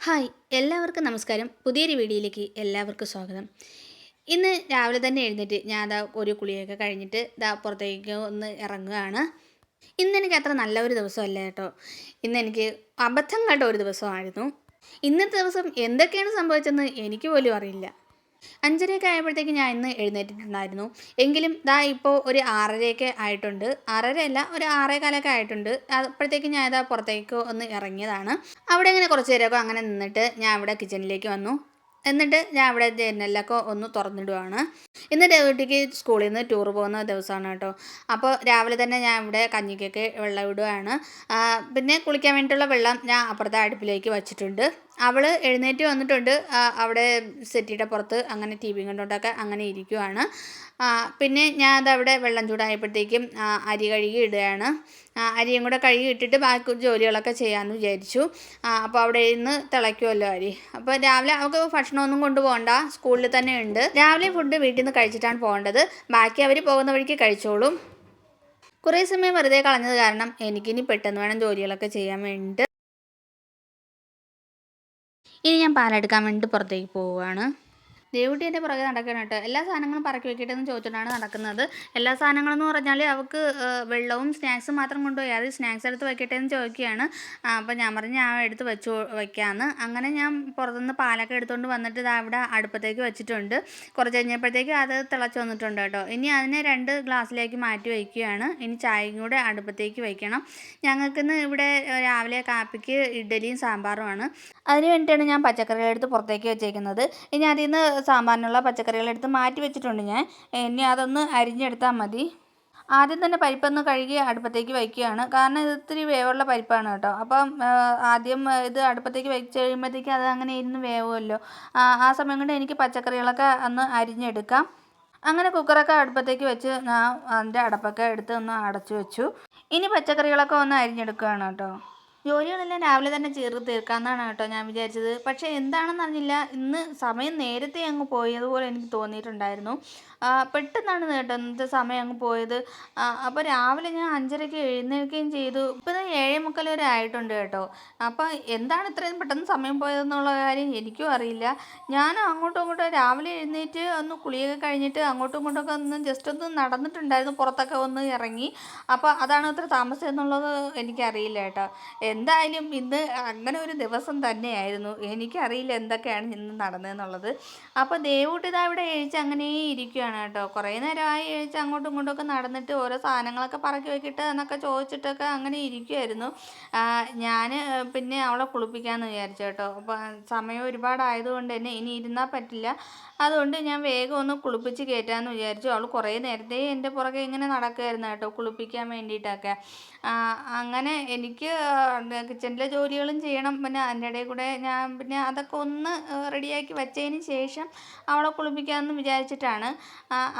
Hi എല്ലാവർക്കും നമസ്കാരം. പുതിയൊരു വീഡിയോയിലേക്ക് എല്ലാവർക്കും സ്വാഗതം. ഇന്ന് രാവിലെ തന്നെ എഴുന്നേറ്റ് ഞാൻ ഒരു കുളിയൊക്കെ കഴിഞ്ഞിട്ട് പുറത്തേക്ക് ഒന്ന് ഇറങ്ങുകയാണ്. ഇന്നെനിക്ക് അത്ര നല്ല ഒരു ദിവസമല്ല കേട്ടോ. ഇന്നെനിക്ക് അബദ്ധം കണ്ട ഒരു ദിവസമായിരുന്നു. ഇന്നത്തെ ദിവസം എന്തൊക്കെയാണ് സംഭവിച്ചതെന്ന് എനിക്ക് പോലും അറിയില്ല. 5:30 ആയപ്പോഴത്തേക്ക് ഞാൻ ഇന്ന് എഴുന്നേറ്റിട്ടുണ്ടായിരുന്നു. എങ്കിലും ഇപ്പോൾ ഒരു 6:30 ആയിട്ടുണ്ട്. 6:30 അല്ല, ഒരു 6:15 ആയിട്ടുണ്ട്. അപ്പോഴത്തേക്ക് ഞാൻ പുറത്തേക്ക് ഒന്ന് ഇറങ്ങിയതാണ്. അവിടെ ഇങ്ങനെ കുറച്ച് നേരമൊക്കെ അങ്ങനെ നിന്നിട്ട് ഞാൻ ഇവിടെ കിച്ചണിലേക്ക് വന്നു. എന്നിട്ട് ഞാൻ ഇവിടെ ജനലൊക്കെ ഒന്ന് തുറന്നിടുവാണ്. ഇന്ന് ഡേവിട്ടിക്ക് സ്കൂളിൽ നിന്ന് ടൂർ പോകുന്ന ദിവസമാണ് കേട്ടോ. അപ്പോൾ രാവിലെ തന്നെ ഞാൻ ഇവിടെ കഞ്ഞിക്കൊക്കെ വെള്ളം ഇടുകയാണ്. പിന്നെ കുളിക്കാൻ വേണ്ടിയിട്ടുള്ള വെള്ളം ഞാൻ അപ്പുറത്തെ അടുപ്പിലേക്ക് വച്ചിട്ടുണ്ട്. അവൾ എഴുന്നേറ്റ് വന്നിട്ടുണ്ട്. അവിടെ സെറ്റിയുടെ പുറത്ത് അങ്ങനെ ടി വി കണ്ടുകൊണ്ടൊക്കെ അങ്ങനെ ഇരിക്കുവാണ്. പിന്നെ ഞാൻ അതവിടെ വെള്ളം ചൂടായപ്പോഴത്തേക്കും അരി കഴുകി ഇടുകയാണ്. അരിയും കൂടെ കഴുകി ഇട്ടിട്ട് ബാക്കി ജോലികളൊക്കെ ചെയ്യാമെന്ന് വിചാരിച്ചു. അപ്പോൾ അവിടെ ഇരുന്ന് തിളയ്ക്കുമല്ലോ അരി. അപ്പോൾ രാവിലെ അവൾക്ക് ഭക്ഷണമൊന്നും കൊണ്ടുപോകണ്ട, സ്കൂളിൽ തന്നെ ഉണ്ട്. രാവിലെ ഫുഡ് വീട്ടിൽ നിന്ന് കഴിച്ചിട്ടാണ് പോകേണ്ടത്. ബാക്കി അവർ പോകുന്ന വഴിക്ക് കഴിച്ചോളും. കുറേ സമയം വെറുതെ കളഞ്ഞത് കാരണം എനിക്കിനി പെട്ടെന്ന് വേണം ജോലികളൊക്കെ ചെയ്യാൻ വേണ്ടിയിട്ട്. ഇനി ഞാൻ പാലെടുക്കാൻ വേണ്ടിയിട്ട് പുറത്തേക്ക് പോവുകയാണ്. ദേവുട്ടി എൻ്റെ പുറകെ നടക്കണം കേട്ടോ. എല്ലാ സാധനങ്ങളും പറക്കി വെക്കട്ടെന്ന് ചോദിച്ചിട്ടാണ് നടക്കുന്നത്. എല്ലാ സാധനങ്ങളെന്ന് പറഞ്ഞാൽ അവൾക്ക് വെള്ളവും സ്നാക്സും മാത്രം കൊണ്ടുപോയി. അത് സ്നാക്സ് എടുത്ത് വെക്കട്ടെ എന്ന് ചോദിക്കുകയാണ്. അപ്പോൾ ഞാൻ പറഞ്ഞു ഞാൻ എടുത്ത് വയ്ക്കാമെന്ന്. അങ്ങനെ ഞാൻ പുറത്തുനിന്ന് പാലൊക്കെ എടുത്തുകൊണ്ട് വന്നിട്ട് അവിടെ അടുപ്പത്തേക്ക് വെച്ചിട്ടുണ്ട്. കുറച്ച് കഴിഞ്ഞപ്പോഴത്തേക്ക് അത് തിളച്ച് വന്നിട്ടുണ്ട് കേട്ടോ. ഇനി അതിനെ 2 ഗ്ലാസ്സിലേക്ക് മാറ്റി വയ്ക്കുകയാണ്. ഇനി ചായയും കൂടെ അടുപ്പത്തേക്ക് വയ്ക്കണം. ഞങ്ങൾക്കിന്ന് ഇവിടെ രാവിലെ കാപ്പിക്ക് ഇഡ്ഡലിയും സാമ്പാറുമാണ്. അതിന് വേണ്ടിയിട്ടാണ് ഞാൻ പച്ചക്കറികളെടുത്ത് പുറത്തേക്ക് വെച്ചേക്കുന്നത്. ഇനി അതിൽ നിന്ന് സാമ്പാറിനുള്ള പച്ചക്കറികളെടുത്ത് മാറ്റി വെച്ചിട്ടുണ്ട് ഞാൻ. ഇനി അതൊന്ന് അരിഞ്ഞെടുത്താൽ മതി. ആദ്യം തന്നെ പരിപ്പൊന്ന് കഴുകി അടുപ്പത്തേക്ക് വയ്ക്കുകയാണ്. കാരണം ഇത് ഇത്തിരി വേവുള്ള പരിപ്പാണ് കേട്ടോ. അപ്പം ആദ്യം ഇത് അടുപ്പത്തേക്ക് വെച്ച് കഴിയുമ്പോഴത്തേക്ക് അത് അങ്ങനെ ഇരുന്ന് വേവുമല്ലോ. ആ സമയം കൊണ്ട് എനിക്ക് പച്ചക്കറികളൊക്കെ ഒന്ന് അരിഞ്ഞെടുക്കാം. അങ്ങനെ കുക്കറൊക്കെ അടുപ്പത്തേക്ക് വെച്ച് ഞാൻ അതിൻ്റെ അടപ്പൊക്കെ എടുത്ത് ഒന്ന് അടച്ചു വെച്ചു. ഇനി പച്ചക്കറികളൊക്കെ ഒന്ന് അരിഞ്ഞെടുക്കുകയാണ് കേട്ടോ. ജോലികളെല്ലാം രാവിലെ തന്നെ തീർക്കാമെന്നാണ് കേട്ടോ ഞാൻ വിചാരിച്ചത്. പക്ഷേ എന്താണെന്ന് അറിഞ്ഞില്ല, ഇന്ന് സമയം നേരത്തെ അങ്ങ് പോയതുപോലെ എനിക്ക് തോന്നിയിട്ടുണ്ടായിരുന്നു. പെട്ടെന്നാണ് കേട്ടോ ഇന്നത്തെ സമയം അങ്ങ് പോയത്. അപ്പോൾ രാവിലെ ഞാൻ 5:30 എഴുന്നേൽക്കുകയും ചെയ്തു. ഇപ്പോൾ 7:45 വരെ ആയിട്ടുണ്ട് കേട്ടോ. അപ്പോൾ എന്താണ് ഇത്രയും പെട്ടെന്ന് സമയം പോയതെന്നുള്ള കാര്യം എനിക്കും അറിയില്ല. ഞാൻ അങ്ങോട്ടും ഇങ്ങോട്ടും രാവിലെ എഴുന്നേറ്റ് ഒന്ന് കുളിയൊക്കെ കഴിഞ്ഞിട്ട് അങ്ങോട്ടും ഇങ്ങോട്ടൊക്കെ ഒന്ന് ജസ്റ്റ് ഒന്ന് നടന്നിട്ടുണ്ടായിരുന്നു, പുറത്തൊക്കെ ഒന്ന് ഇറങ്ങി. അപ്പോൾ അതാണ് ഇത്ര താമസം എന്നുള്ളത് എനിക്കറിയില്ല കേട്ടോ. എന്തായാലും ഇന്ന് അങ്ങനെ ഒരു ദിവസം തന്നെയായിരുന്നു. എനിക്കറിയില്ല എന്തൊക്കെയാണ് ഇന്ന് നടന്നതെന്നുള്ളത്. അപ്പോൾ ദേവൂട്ടി ഇവിടെ എഴുതിച്ച് അങ്ങനെ ഇരിക്കുകയാണ് കേട്ടോ. കുറേ നേരമായി എഴുതിച്ച് അങ്ങോട്ടും ഇങ്ങോട്ടുമൊക്കെ നടന്നിട്ട് ഓരോ സാധനങ്ങളൊക്കെ പറക്കി വെക്കിട്ട് എന്നൊക്കെ ചോദിച്ചിട്ടൊക്കെ അങ്ങനെ ഇരിക്കുമായിരുന്നു. ഞാൻ പിന്നെ അവളെ കുളിപ്പിക്കാമെന്ന് വിചാരിച്ചു കേട്ടോ. അപ്പോൾ സമയം ഒരുപാടായതുകൊണ്ട് തന്നെ ഇനി ഇരുന്നാൽ പറ്റില്ല. അതുകൊണ്ട് ഞാൻ വേഗം ഒന്ന് കുളിപ്പിച്ച് കയറ്റാമെന്ന് വിചാരിച്ചു. അവൾ കുറേ നേരത്തെ എൻ്റെ പുറകെ ഇങ്ങനെ നടക്കുമായിരുന്നു കേട്ടോ, കുളിപ്പിക്കാൻ വേണ്ടിയിട്ടൊക്കെ. അങ്ങനെ എനിക്ക് കിച്ചണിലെ ജോലികളും ചെയ്യണം. പിന്നെ അതിൻ്റെ ഇടയിൽ കൂടെ ഞാൻ പിന്നെ അതൊക്കെ ഒന്ന് റെഡിയാക്കി വെച്ചതിന് ശേഷം അവളെ കുളിപ്പിക്കാമെന്ന് വിചാരിച്ചിട്ടാണ്.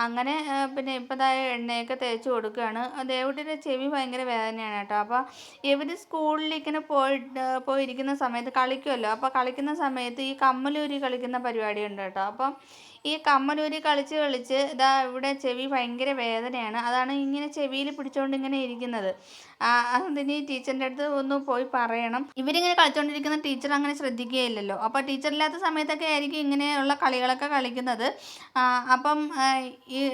അങ്ങനെ പിന്നെ ഇപ്പോൾ എണ്ണയൊക്കെ തേച്ച് കൊടുക്കുകയാണ്. ദേവുട്ടിയുടെ ചെവി ഭയങ്കര വേദനയാണ് കേട്ടോ. അപ്പോൾ ഇവർ സ്കൂളിൽ ഇങ്ങനെ പോയിരിക്കുന്ന സമയത്ത് കളിക്കുമല്ലോ. അപ്പോൾ കളിക്കുന്ന സമയത്ത് ഈ കമ്മലൂരി കളിക്കുന്ന പരിപാടിയുണ്ട് കേട്ടോ. അപ്പം ഈ കമ്മലൂരി കളിച്ച് ഇവിടെ ചെവി ഭയങ്കര വേദനയാണ്. അതാണ് ഇങ്ങനെ ചെവിയിൽ പിടിച്ചുകൊണ്ട് ഇങ്ങനെ ഇരിക്കുന്നത്. അതിന് ടീച്ചറിൻ്റെ അടുത്ത് ഒന്ന് പോയി പറയണം. ഇവരിങ്ങനെ കളിച്ചുകൊണ്ടിരിക്കുന്ന ടീച്ചർ അങ്ങനെ ശ്രദ്ധിക്കുകയില്ലല്ലോ. അപ്പോൾ ടീച്ചറില്ലാത്ത സമയത്തൊക്കെ ആയിരിക്കും ഇങ്ങനെയുള്ള കളികളൊക്കെ കളിക്കുന്നത്. അപ്പം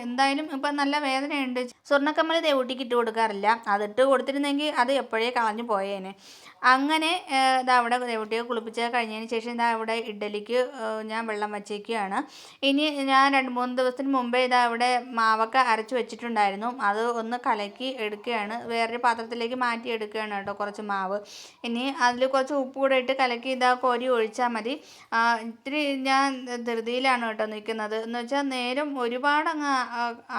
എന്തായാലും ഇപ്പം നല്ല വേദനയുണ്ട്. സ്വർണ്ണക്കമ്മൽ ദേവൂട്ടിക്ക് ഇട്ട് കൊടുക്കാറില്ല. അതിട്ട് കൊടുത്തിരുന്നെങ്കിൽ അത് എപ്പോഴേ കളഞ്ഞു പോയേനെ. അങ്ങനെ അവിടെ ദേവൂട്ടിയെ കുളിപ്പിച്ച് കഴിഞ്ഞതിന് ശേഷം ഇവിടെ ഇഡ്ഡലിക്ക് ഞാൻ വെള്ളം വച്ചേക്കുകയാണ്. ഇനി ഞാൻ 2-3 ദിവസത്തിന് മുമ്പേ അവിടെ മാവൊക്കെ അരച്ച് വെച്ചിട്ടുണ്ടായിരുന്നു. അത് ഒന്ന് കലക്കി എടുക്കുകയാണ്. വേറൊരു പാത്രത്തിലേക്ക് മാറ്റി എടുക്കുകയാണ് കേട്ടോ കുറച്ച് മാവ്. ഇനി അതിൽ കുറച്ച് ഉപ്പ് കൂടെ ഇട്ട് കലക്കി കോരി ഒഴിച്ചാൽ മതി. ഇത്തിരി ഞാൻ ധൃതിയിലാണ് കേട്ടോ നിൽക്കുന്നത്. എന്ന് വെച്ചാൽ നേരം ഒരുപാട് അങ്ങ്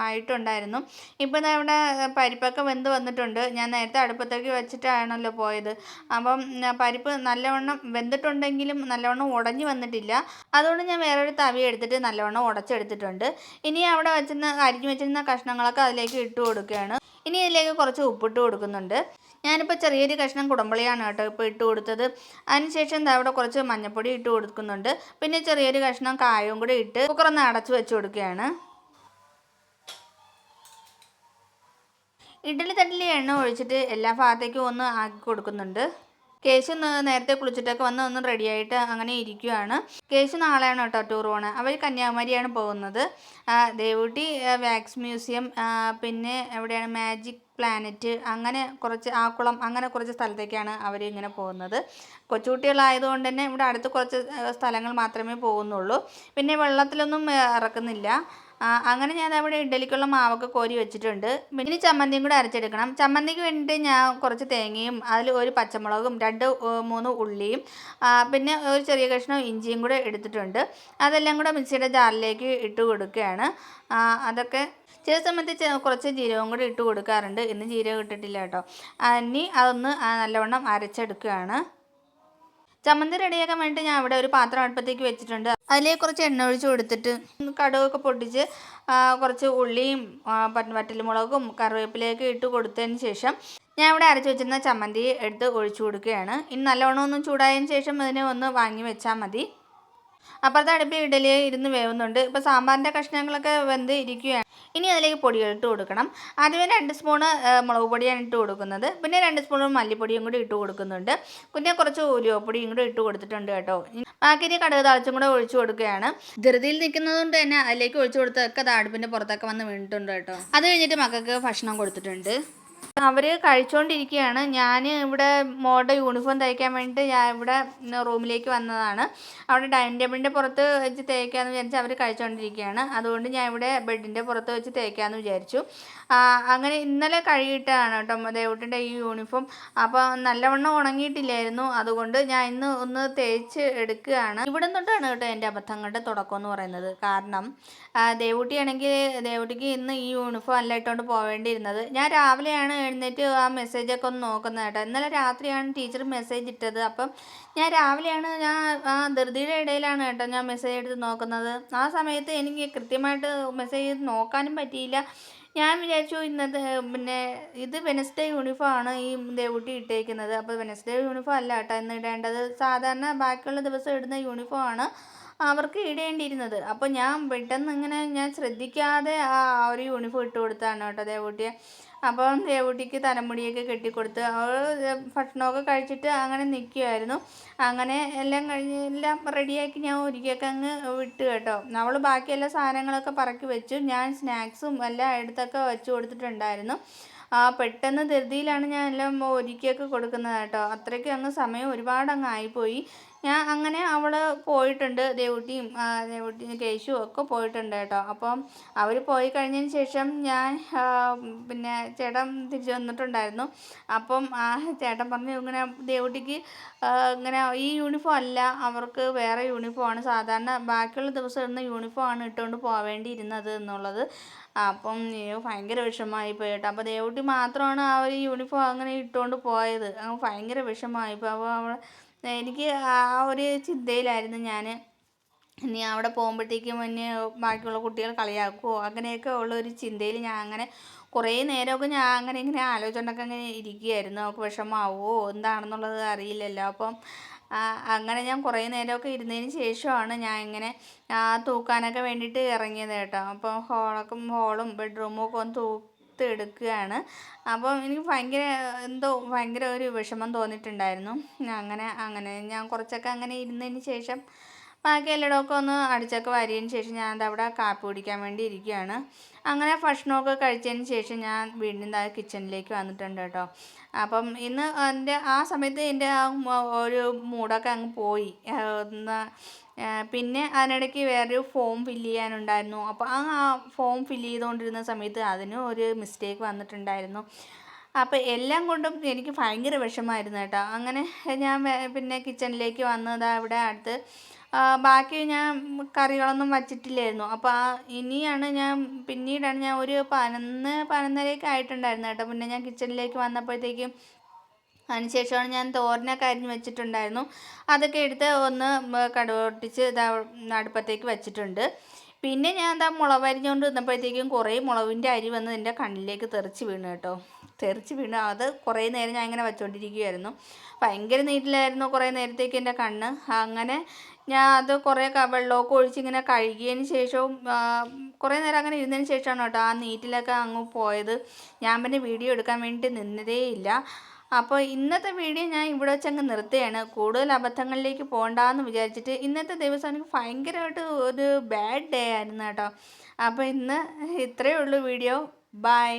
ആയിട്ടുണ്ടായിരുന്നു. ഇപ്പം ഇവിടെ പരിപ്പൊക്കെ വെന്ത് വന്നിട്ടുണ്ട്. ഞാൻ നേരത്തെ അടുപ്പത്തേക്ക് വെച്ചിട്ടാണല്ലോ പോയത്. അപ്പം പരിപ്പ് നല്ലവണ്ണം വെന്തിട്ടുണ്ടെങ്കിലും നല്ലവണ്ണം ഉടഞ്ഞു വന്നിട്ടില്ല. അതുകൊണ്ട് ഞാൻ വേറൊരു തവി എടുത്തിട്ട് നല്ലവണ്ണം ഉടച്ചെടുത്തിട്ടുണ്ട്. ഇനി അവിടെ അരിഞ്ഞു വെച്ചിരുന്ന കഷ്ണങ്ങളൊക്കെ അതിലേക്ക് ഇട്ട് കൊടുക്കുകയാണ്. ഇനി ഇതിലേക്ക് കുറച്ച് ഉപ്പിട്ട് കൊടുക്കുന്നുണ്ട്. ഞാനിപ്പോൾ ചെറിയൊരു കഷ്ണം കുടംപുളിയാണ് കേട്ടോ ഇപ്പോൾ ഇട്ട് കൊടുത്തത്. അതിനുശേഷം അവിടെ കുറച്ച് മഞ്ഞൾപ്പൊടി ഇട്ട് കൊടുക്കുന്നുണ്ട്. പിന്നെ ചെറിയൊരു കഷ്ണം കായവും കൂടി ഇട്ട് കുക്കറൊന്ന് അടച്ച് വെച്ച് കൊടുക്കുകയാണ്. ഇഡ്ഡലി തട്ടിൽ എണ്ണ ഒഴിച്ചിട്ട് എല്ലാ ഭാഗത്തേക്കും ഒന്ന് ആക്കി കൊടുക്കുന്നുണ്ട്. കേശു നേരത്തെ കുളിച്ചിട്ടൊക്കെ വന്ന് ഒന്ന് റെഡിയായിട്ട് അങ്ങനെ ഇരിക്കുകയാണ്. കേശു നാളെയാണ് കേട്ടോ ടൂർ പോകുന്നത്. അവർ കന്യാകുമാരിയാണ് പോകുന്നത്. ദേവൂട്ടി വാക്സ് മ്യൂസിയം, പിന്നെ എവിടെയാണ് മാജിക് പ്ലാനറ്റ്, അങ്ങനെ കുറച്ച് ആക്കുളം, അങ്ങനെ കുറച്ച് സ്ഥലത്തേക്കാണ് അവർ ഇങ്ങനെ പോകുന്നത്. കൊച്ചുകുട്ടികളായതുകൊണ്ട് തന്നെ ഇവിടെ അടുത്ത് കുറച്ച് സ്ഥലങ്ങൾ മാത്രമേ പോകുന്നുള്ളൂ. പിന്നെ വെള്ളത്തിലൊന്നും ഇറക്കുന്നില്ല. അങ്ങനെ ഞാൻ അവിടെ ഇഡ്ഡലിക്കുള്ള മാവൊക്കെ കോരി വെച്ചിട്ടുണ്ട്. ഇനി ചമ്മന്തിയും കൂടെ അരച്ചെടുക്കണം. ചമ്മന്തിക്ക് വേണ്ടിയിട്ട് ഞാൻ കുറച്ച് തേങ്ങയും അതിൽ ഒരു പച്ചമുളകും 2-3 ഉള്ളിയും പിന്നെ ഒരു ചെറിയ കഷ്ണം ഇഞ്ചിയും കൂടെ എടുത്തിട്ടുണ്ട്. അതെല്ലാം കൂടെ മിക്സിയുടെ ജാറിലേക്ക് ഇട്ട് കൊടുക്കുകയാണ്. അതൊക്കെ ചില സമയത്ത് കുറച്ച് ജീരകവും കൂടി ഇട്ട് കൊടുക്കാറുണ്ട്. ഇന്ന് ജീരകം ഇട്ടിട്ടില്ല കേട്ടോ. ഇനി അതൊന്ന് നല്ലവണ്ണം അരച്ചെടുക്കുകയാണ്. ചമ്മന്തി റെഡിയാക്കാൻ വേണ്ടിയിട്ട് ഞാൻ ഇവിടെ ഒരു പാത്രം അടുപ്പത്തേക്ക് വെച്ചിട്ടുണ്ട്. അതിലേക്ക് കുറച്ച് എണ്ണ ഒഴിച്ച് കൊടുത്തിട്ട് കടുകൊക്കെ പൊട്ടിച്ച് കുറച്ച് ഉള്ളിയും വറ്റൽമുളകും കറിവേപ്പിലയൊക്കെ ഇട്ട് കൊടുത്തതിന് ശേഷം ഞാൻ ഇവിടെ അരച്ച് വെച്ചിരുന്ന ചമ്മന്തി എടുത്ത് ഒഴിച്ചു കൊടുക്കുകയാണ്. ഇനി നല്ലവണ്ണം ഒന്ന് ചൂടായതിന് ശേഷം അതിനെ ഒന്ന് വാങ്ങി വെച്ചാൽ മതി. അപ്പുറത്തെ അടുപ്പിൽ ഇഡലി ഇരുന്ന് വേവുന്നുണ്ട്. ഇപ്പോൾ സാമ്പാറിൻ്റെ കഷ്ണങ്ങളൊക്കെ വെന്ത് ഇരിക്കുകയാണ്. ഇനി അതിലേക്ക് പൊടികൾ ഇട്ട് കൊടുക്കണം. ആദ്യമേ 2 സ്പൂണ് മുളക് പൊടിയാണ് ഇട്ട് കൊടുക്കുന്നത്. പിന്നെ 2 സ്പൂൺ മല്ലിപ്പൊടിയും കൂടി ഇട്ട് കൊടുക്കുന്നുണ്ട്. പിന്നെ കുറച്ച് ഉലുവപ്പൊടിയും കൂടി ഇട്ട് കൊടുത്തിട്ടുണ്ട് കേട്ടോ. ബാക്കി ഇനി കടുക് താളിച്ചും കൂടെ ഒഴിച്ചു കൊടുക്കുകയാണ്. ധൃതിയിൽ നിൽക്കുന്നത് കൊണ്ട് തന്നെ അതിലേക്ക് ഒഴിച്ചു കൊടുത്തൊക്കെ അടുപ്പിൻ്റെ പുറത്തൊക്കെ വന്ന് വീണിട്ടുണ്ട് കേട്ടോ. അത് കഴിഞ്ഞിട്ട് മക്കൾക്ക് ഭക്ഷണം കൊടുത്തിട്ടുണ്ട്. അവർ കഴിച്ചുകൊണ്ടിരിക്കുകയാണ്. ഞാൻ ഇവിടെ മോളുടെ യൂണിഫോം തയ്ക്കാൻ വേണ്ടിയിട്ട് ഞാൻ ഇവിടെ റൂമിലേക്ക് വന്നതാണ്. അവിടെ ഡൈനിങ് ടേബിളിൻ്റെ പുറത്ത് വെച്ച് തേക്കാമെന്ന് വിചാരിച്ച് അവർ കഴിച്ചുകൊണ്ടിരിക്കുകയാണ്. അതുകൊണ്ട് ഞാൻ ഇവിടെ ബെഡിൻ്റെ പുറത്ത് വെച്ച് തേക്കാമെന്ന് വിചാരിച്ചു. അങ്ങനെ ഇന്നലെ കഴുകിയിട്ടാണ് കേട്ടോ ദേവൂട്ടിൻ്റെ ഈ യൂണിഫോം. അപ്പോൾ നല്ലവണ്ണം ഉണങ്ങിയിട്ടില്ലായിരുന്നു. അതുകൊണ്ട് ഞാൻ ഇന്ന് ഒന്ന് തേച്ച് എടുക്കുകയാണ്. ഇവിടെ നിന്നിട്ടാണ് കേട്ടോ എൻ്റെ അബദ്ധങ്ങളുടെ തുടക്കം എന്ന് പറയുന്നത്. കാരണം ദേവൂട്ടിക്ക് ഇന്ന് ഈ യൂണിഫോം അല്ല ഇട്ടുകൊണ്ട് പോവേണ്ടിയിരുന്നത്. ഞാൻ രാവിലെയാണ് എഴുന്നേറ്റ് ആ മെസ്സേജൊക്കെ ഒന്ന് നോക്കുന്നത് കേട്ടോ. ഇന്നലെ രാത്രിയാണ് ടീച്ചർ മെസ്സേജ് ഇട്ടത്. അപ്പം ഞാൻ രാവിലെയാണ് ധൃതിയുടെ ഇടയിലാണ് കേട്ടോ ഞാൻ മെസ്സേജ് എടുത്ത് നോക്കുന്നത്. ആ സമയത്ത് എനിക്ക് കൃത്യമായിട്ട് മെസ്സേജ് നോക്കാനും പറ്റിയില്ല. ഞാൻ വിചാരിച്ചു ഇന്നത്തെ പിന്നെ ഇത് വെനസ്ഡേ യൂണിഫോം ആണ് ഈ ദേവൂട്ടി ഇട്ടേക്കുന്നത്. അപ്പോൾ വെനസ്ഡേ യൂണിഫോം അല്ല കേട്ടോ ഇന്ന് ഇടേണ്ടത്. സാധാരണ ബാക്കിയുള്ള ദിവസം ഇടുന്ന യൂണിഫോം ആണ് അവർക്ക് ഇടേണ്ടിയിരുന്നത്. അപ്പോൾ ഞാൻ പെട്ടെന്ന് ഇങ്ങനെ ഞാൻ ശ്രദ്ധിക്കാതെ ഒരു യൂണിഫോം ഇട്ട് കൊടുത്താണ് കേട്ടോ ദേവൂട്ടിയെ. അപ്പം ദേവൂട്ടിക്ക് തലമുടിയൊക്കെ കെട്ടിക്കൊടുത്ത് അവൾ ഭക്ഷണമൊക്കെ കഴിച്ചിട്ട് അങ്ങനെ നിൽക്കുമായിരുന്നു. അങ്ങനെ എല്ലാം കഴിഞ്ഞ് എല്ലാം റെഡിയാക്കി ഞാൻ ഒരിക്കലൊക്കെ അങ്ങ് വിട്ട് കേട്ടോ. അവൾ ബാക്കി എല്ലാ സാധനങ്ങളൊക്കെ പറക്കി വെച്ചു. ഞാൻ സ്നാക്സും എല്ലാം എടുത്തൊക്കെ വെച്ച് കൊടുത്തിട്ടുണ്ടായിരുന്നു. പെട്ടെന്ന് ധൃതിയിലാണ് ഞാൻ എല്ലാം ഒരുക്കിയൊക്കെ കൊടുക്കുന്നത് കേട്ടോ. അത്രയ്ക്ക് അങ്ങ് സമയം ഒരുപാട് അങ്ങ് ആയിപ്പോയി. ഞാൻ അങ്ങനെ അവൾ പോയിട്ടുണ്ട്. ദേവൂട്ടിയും കേശുവും ഒക്കെ പോയിട്ടുണ്ട് കേട്ടോ. അപ്പം അവർ പോയി കഴിഞ്ഞതിന് ശേഷം ഞാൻ പിന്നെ ചേട്ടൻ തിരിച്ച് വന്നിട്ടുണ്ടായിരുന്നു. അപ്പം ചേട്ടൻ പറഞ്ഞു ഇങ്ങനെ ദേവൂട്ടിക്ക് ഇങ്ങനെ ഈ യൂണിഫോം അല്ല, അവർക്ക് വേറെ യൂണിഫോമാണ്, സാധാരണ ബാക്കിയുള്ള ദിവസം ഇടുന്ന യൂണിഫോമാണ് ഇട്ടുകൊണ്ട് പോവേണ്ടിയിരുന്നത് എന്നുള്ളത്. അപ്പം ഭയങ്കര വിഷമമായിപ്പോയി കേട്ടോ. അപ്പോൾ ദേവൂട്ടി മാത്രമാണ് ആ ഒരു യൂണിഫോം അങ്ങനെ ഇട്ടുകൊണ്ട് പോയത്. ഭയങ്കര വിഷമമായിപ്പോൾ. അപ്പോൾ എനിക്ക് ആ ഒരു ചിന്തയിലായിരുന്നു ഞാൻ. ഇനി അവിടെ പോകുമ്പോഴത്തേക്കും പിന്നെ ബാക്കിയുള്ള കുട്ടികൾ കളിയാക്കുമോ അങ്ങനെയൊക്കെ ഉള്ളൊരു ചിന്തയിൽ ഞാൻ അങ്ങനെ കുറേ നേരമൊക്കെ ഞാൻ അങ്ങനെ ഇങ്ങനെ ആലോചിച്ചുകൊണ്ടൊക്കെ അങ്ങനെ ഇരിക്കുകയായിരുന്നു. നമുക്ക് വിഷമമാവുമോ എന്താണെന്നുള്ളത് അറിയില്ലല്ലോ. അപ്പം അങ്ങനെ ഞാൻ കുറേ നേരമൊക്കെ ഇരുന്നതിന് ശേഷമാണ് ഞാൻ ഇങ്ങനെ തൂക്കാനൊക്കെ വേണ്ടിയിട്ട് ഇറങ്ങിയത് കേട്ടോ. അപ്പോൾ ഹോളും ബെഡ്റൂമും ഒക്കെ ഒന്ന് എടുക്കുകയാണ്. അപ്പം എനിക്ക് ഭയങ്കര ഒരു വിഷമം തോന്നിയിട്ടുണ്ടായിരുന്നു. അങ്ങനെ ഞാൻ കുറച്ചൊക്കെ അങ്ങനെ ഇരുന്നതിന് ശേഷം ബാക്കി എല്ലായിടമൊക്കെ ഒന്ന് അടിച്ചൊക്കെ വാരിയതിന് ശേഷം ഞാൻ അവിടെ കാപ്പി കുടിക്കാൻ വേണ്ടി ഇരിക്കുകയാണ്. അങ്ങനെ ഭക്ഷണമൊക്കെ കഴിച്ചതിന് ശേഷം ഞാൻ വീണ്ടും കിച്ചണിലേക്ക് വന്നിട്ടുണ്ട് കേട്ടോ. അപ്പം ഇന്ന് ആ സമയത്ത് എൻ്റെ ഒരു മൂഡൊക്കെ അങ്ങ് പോയി. പിന്നെ അതിനിടയ്ക്ക് വേറൊരു ഫോം ഫില്ല് ചെയ്യാനുണ്ടായിരുന്നു. അപ്പോൾ ആ ഫോം ഫില്ല് ചെയ്തുകൊണ്ടിരുന്ന സമയത്ത് അതിനും ഒരു മിസ്റ്റേക്ക് വന്നിട്ടുണ്ടായിരുന്നു. അപ്പോൾ എല്ലാം കൊണ്ടും എനിക്ക് ഭയങ്കര വിഷമമായിരുന്നു കേട്ടോ. അങ്ങനെ ഞാൻ പിന്നെ കിച്ചണിലേക്ക് വന്നത് അവിടെ അടുത്ത് ബാക്കി ഞാൻ കറികളൊന്നും വച്ചിട്ടില്ലായിരുന്നു. അപ്പോൾ പിന്നീടാണ് ഞാൻ ഒരു 11:30 ആയിട്ടുണ്ടായിരുന്നു കേട്ടോ. പിന്നെ ഞാൻ കിച്ചണിലേക്ക് വന്നപ്പോഴത്തേക്കും അതിനുശേഷമാണ് ഞാൻ തോരനൊക്കെ അരിഞ്ഞ് വെച്ചിട്ടുണ്ടായിരുന്നു. അതൊക്കെ എടുത്ത് ഒന്ന് കടുക് പൊട്ടിച്ച് അടുപ്പത്തേക്ക് വെച്ചിട്ടുണ്ട്. പിന്നെ ഞാൻ മുളക് അരിഞ്ഞുകൊണ്ട് നിന്നപ്പോഴത്തേക്കും കുറേ മുളകിൻ്റെ അരി വന്ന് എൻ്റെ കണ്ണിലേക്ക് തെറിച്ച് വീണു കേട്ടോ. അത് കുറേ നേരം ഞാൻ ഇങ്ങനെ വെച്ചുകൊണ്ടിരിക്കുകയായിരുന്നു. ഭയങ്കര നീറ്റിലായിരുന്നു കുറേ നേരത്തേക്ക് എൻ്റെ കണ്ണ്. അങ്ങനെ ഞാൻ അത് കുറേ വെള്ളമൊക്കെ ഒഴിച്ച് ഇങ്ങനെ കഴുകിയതിന് ശേഷവും കുറേ നേരം അങ്ങനെ ഇരുന്നതിന് ശേഷമാണ് കേട്ടോ ആ നീറ്റിലൊക്കെ അങ്ങ് പോയത്. ഞാൻ പിന്നെ വീഡിയോ എടുക്കാൻ വേണ്ടിയിട്ട് നിന്നതേയില്ല. അപ്പോൾ ഇന്നത്തെ വീഡിയോ ഞാൻ ഇവിടെ വെച്ചങ്ങ് നിർത്തുകയാണ്. കൂടുതൽ അബദ്ധങ്ങളിലേക്ക് പോകണ്ടെന്ന് വിചാരിച്ചിട്ട്. ഇന്നത്തെ ദിവസം എനിക്ക് ഭയങ്കരമായിട്ട് ഒരു ബാഡ് ഡേ ആയിരുന്നു കേട്ടോ. അപ്പോൾ ഇന്ന് ഇത്രയേ ഉള്ളൂ വീഡിയോ. ബൈ.